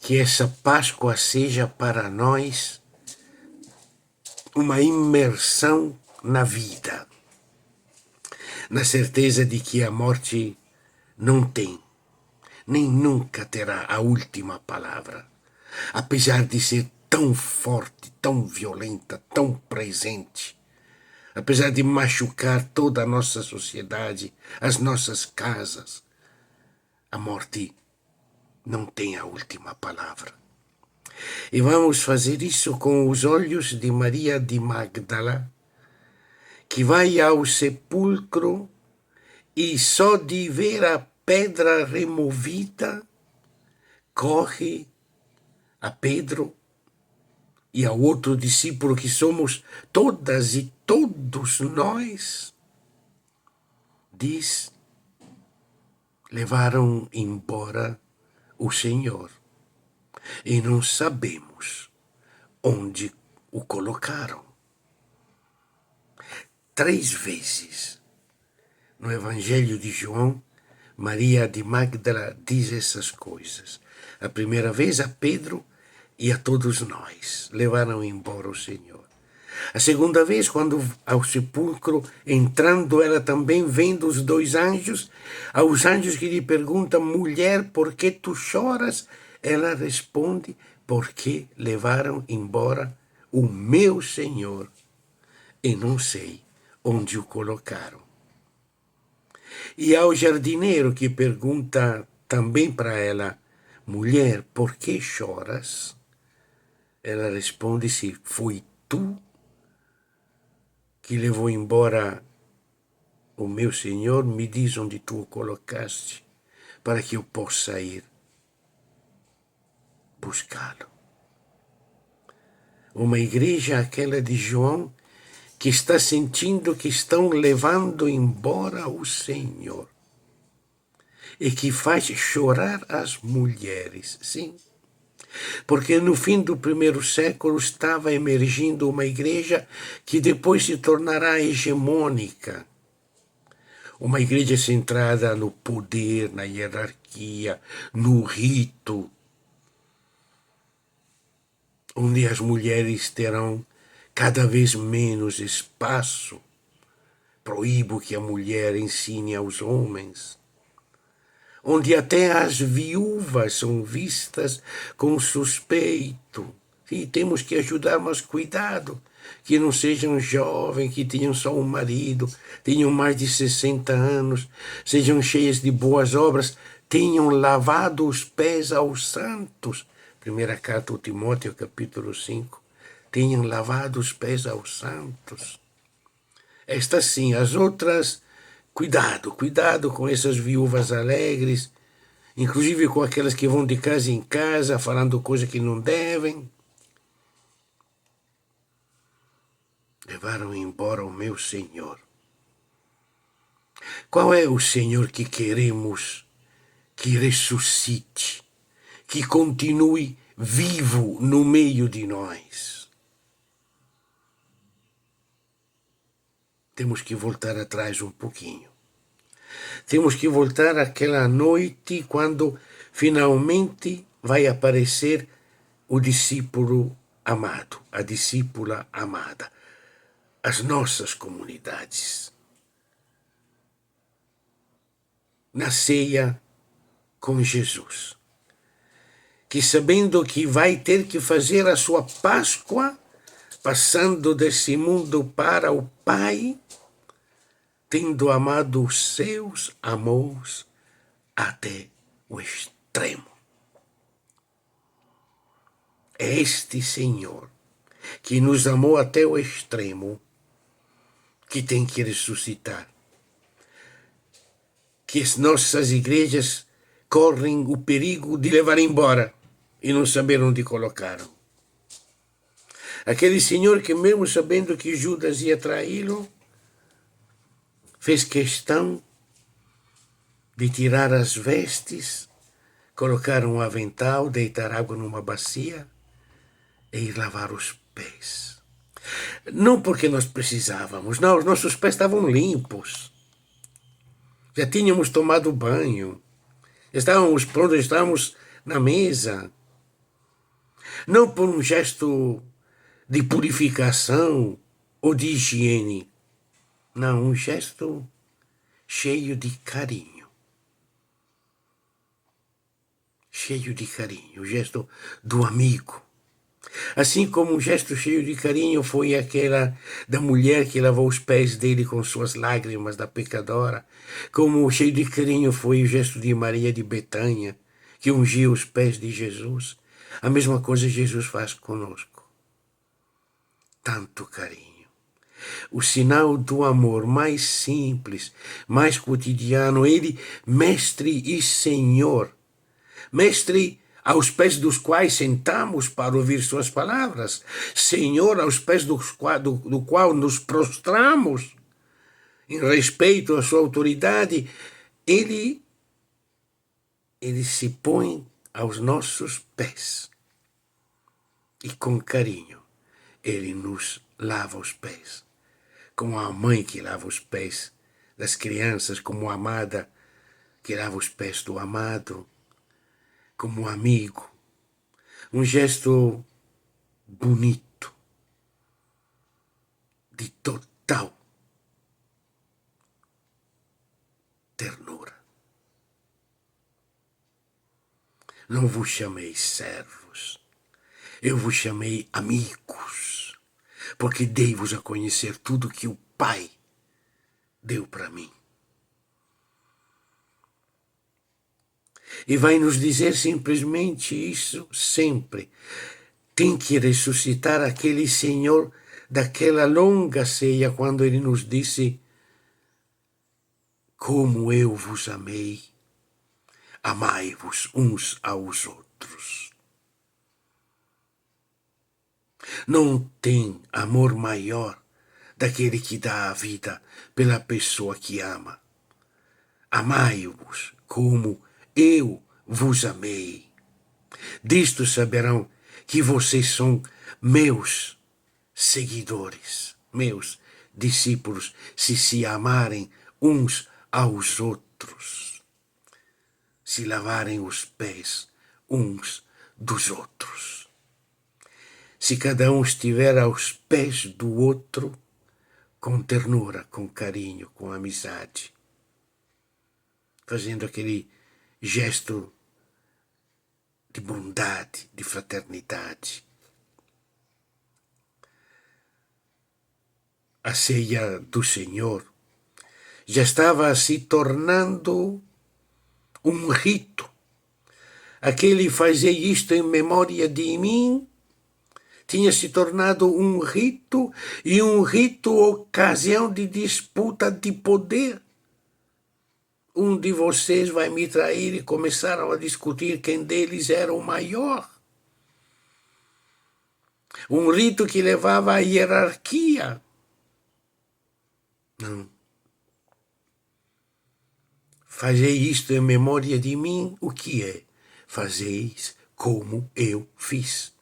que essa Páscoa seja para nós uma imersão na vida, na certeza de que a morte não tem, nem nunca terá a última palavra, apesar de ser tão forte, tão violenta, tão presente, apesar de machucar toda a nossa sociedade, as nossas casas. A morte não tem a última palavra. E vamos fazer isso com os olhos de Maria de Magdala, que vai ao sepulcro e só de ver a pedra removida, corre a Pedro e ao outro discípulo que somos todas e todos nós, diz: levaram embora o Senhor e não sabemos onde o colocaram. 3 vezes no Evangelho de João, Maria de Magdala diz essas coisas. A primeira vez a Pedro e a todos nós: levaram embora o Senhor. A segunda vez, quando ao sepulcro, entrando ela também, vendo os 2 anjos, aos anjos que lhe perguntam: mulher, por que tu choras? Ela responde: porque levaram embora o meu Senhor e não sei onde o colocaram. E ao jardineiro que pergunta também para ela: mulher, por que choras? Ela responde: se foi tu que levou embora o meu Senhor, me diz onde tu o colocaste, para que eu possa ir buscá-lo. Uma igreja, aquela de João, que está sentindo que estão levando embora o Senhor e que faz chorar as mulheres, sim. Porque no fim do 1º século estava emergindo uma igreja que depois se tornará hegemônica. Uma igreja centrada no poder, na hierarquia, no rito, onde as mulheres terão cada vez menos espaço. Proíbo que a mulher ensine aos homens. Onde até as viúvas são vistas com suspeito. E temos que ajudar, mas cuidado, que não sejam jovens, que tenham só um marido, tenham mais de 60 anos, sejam cheias de boas obras, tenham lavado os pés aos santos. Primeira carta ao Timóteo, capítulo 5. Tenham lavado os pés aos santos. Estas sim, as outras, cuidado, cuidado com essas viúvas alegres, inclusive com aquelas que vão de casa em casa falando coisa que não devem. Levaram embora o meu Senhor. Qual é o Senhor que queremos que ressuscite, que continue vivo no meio de nós? Temos que voltar atrás um pouquinho. Temos que voltar àquela noite quando finalmente vai aparecer o discípulo amado, a discípula amada, as nossas comunidades. Na ceia com Jesus, que sabendo que vai ter que fazer a sua Páscoa, passando desse mundo para o Pai, tendo amado os seus, amou-os até o extremo. É este Senhor que nos amou até o extremo que tem que ressuscitar. Que as nossas igrejas correm o perigo de levar embora e não saber onde colocaram. Aquele Senhor que, mesmo sabendo que Judas ia traí-lo, fez questão de tirar as vestes, colocar um avental, deitar água numa bacia e ir lavar os pés. Não porque nós precisávamos, não, os nossos pés estavam limpos. Já tínhamos tomado banho, estávamos prontos, estávamos na mesa. não por um gesto de purificação ou de higiene, não, um gesto cheio de carinho. Cheio de carinho, o gesto do amigo. Assim como um gesto cheio de carinho foi aquela da mulher que lavou os pés dele com suas lágrimas, da pecadora, como cheio de carinho foi o gesto de Maria de Betânia, que ungiu os pés de Jesus. A mesma coisa Jesus faz conosco. Tanto carinho. O sinal do amor mais simples, mais cotidiano, ele, mestre e senhor, mestre aos pés dos quais sentamos para ouvir suas palavras, Senhor aos pés do qual nos prostramos em respeito à sua autoridade, ele se põe aos nossos pés e com carinho ele nos lava os pés, como a mãe que lava os pés das crianças, como a amada que lava os pés do amado, como um amigo, um gesto bonito, de total ternura. Não vos chamei servos, eu vos chamei amigos, porque dei-vos a conhecer tudo que o Pai deu para mim. E vai nos dizer simplesmente isso sempre. Tem que ressuscitar aquele Senhor daquela longa ceia, quando ele nos disse: como eu vos amei, amai-vos uns aos outros. Não tem amor maior daquele que dá a vida pela pessoa que ama. Amai-vos como eu vos amei. Disto saberão que vocês são meus seguidores, meus discípulos, se amarem uns aos outros, se lavarem os pés uns dos outros. Se cada um estiver aos pés do outro, com ternura, com carinho, com amizade, fazendo aquele gesto de bondade, de fraternidade. A ceia do Senhor já estava se tornando um rito. Aquele fazer isto em memória de mim tinha se tornado um rito, e um rito ocasião de disputa de poder. Um de vocês vai me trair, e começaram a discutir quem deles era o maior. Um rito que levava à hierarquia. Não. Fazei isto em memória de mim, o que é? Fazeis como eu fiz.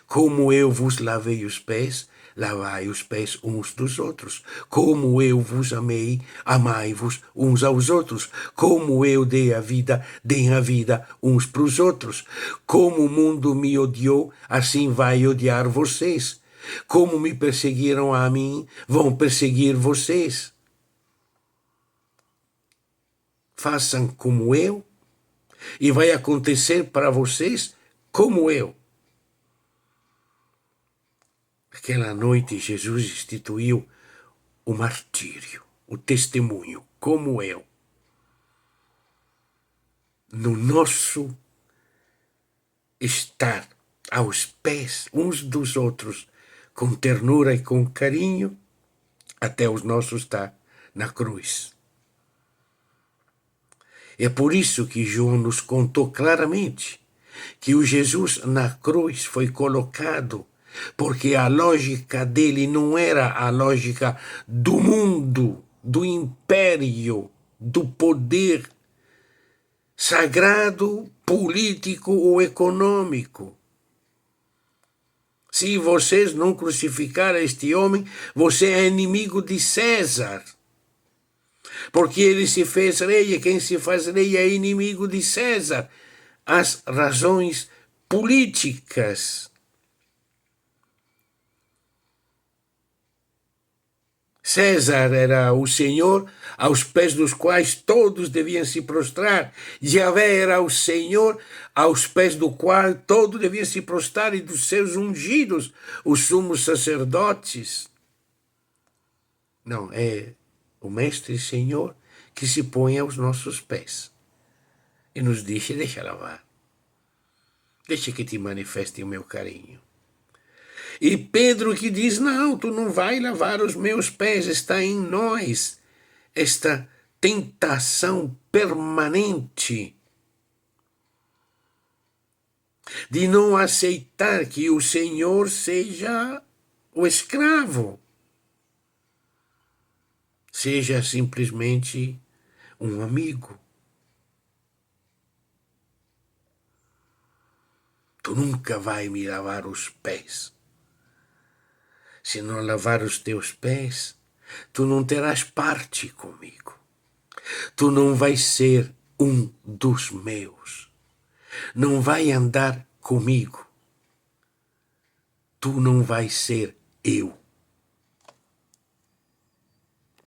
Como eu vos lavei os pés, lavai os pés uns dos outros. Como eu vos amei, amai-vos uns aos outros. Como eu dei a vida, deem a vida uns para os outros. Como o mundo me odiou, assim vai odiar vocês. Como me perseguiram a mim, vão perseguir vocês. Façam como eu, e vai acontecer para vocês como eu. Aquela noite Jesus instituiu o martírio, o testemunho, como eu. No nosso estar aos pés uns dos outros, com ternura e com carinho, até os nossos está na cruz. É por isso que João nos contou claramente que o Jesus na cruz foi colocado porque a lógica dele não era a lógica do mundo, do império, do poder sagrado, político ou econômico. Se vocês não crucificarem este homem, você é inimigo de César. Porque ele se fez rei, e quem se faz rei é inimigo de César. As razões políticas César era o Senhor aos pés dos quais todos deviam se prostrar. Yahvé era o Senhor aos pés do qual todos deviam se prostrar, e dos seus ungidos, os sumos sacerdotes. Não, é o Mestre e Senhor que se põe aos nossos pés e nos diz: deixa lavar, deixa que te manifeste o meu carinho. E Pedro que diz: não, tu não vai lavar os meus pés. Está em nós esta tentação permanente de não aceitar que o Senhor seja o escravo, seja simplesmente um amigo. Tu nunca vai me lavar os pés. Se não lavar os teus pés, tu não terás parte comigo. Tu não vais ser um dos meus. Não vai andar comigo. Tu não vais ser eu.